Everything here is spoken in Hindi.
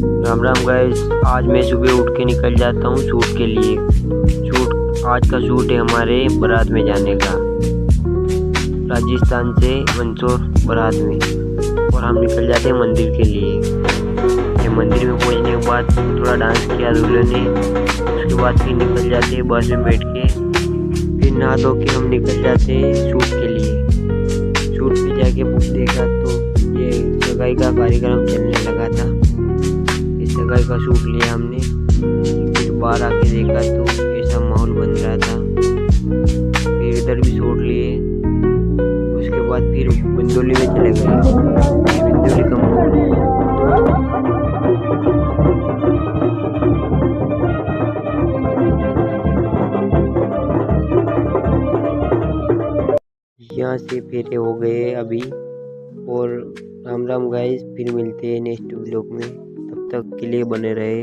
राम राम गाइस। आज मैं सुबह उठ के निकल जाता हूँ शूट के लिए। आज का शूट है हमारे बारात में जाने का, राजस्थान से मंदसौर बारात में। और हम निकल जाते हैं मंदिर के लिए। ये मंदिर में पहुँचने के बाद थोड़ा डांस किया दूल्हे ने। उसके बाद फिर निकल जाते हैं बस में बैठ के। फिर नहा धो के हम निकल जाते हैं शूट के लिए। शूट पे जाके देखा तो ये सगाई का कार्यक्रम चलने लगा था। इस सगाई का शूट लिया हमने। फिर बाहर आके देखा तो ऐसा माहौल बन रहा था। फिर इधर भी शूट लिए। उसके बाद फिर बंदोली में चले गए। बंदोली का माहौल यहाँ से फेरे हो गए अभी। और राम राम गाइस, फिर मिलते हैं नेक्स्ट व्लॉग में। तब तक के लिए बने रहे।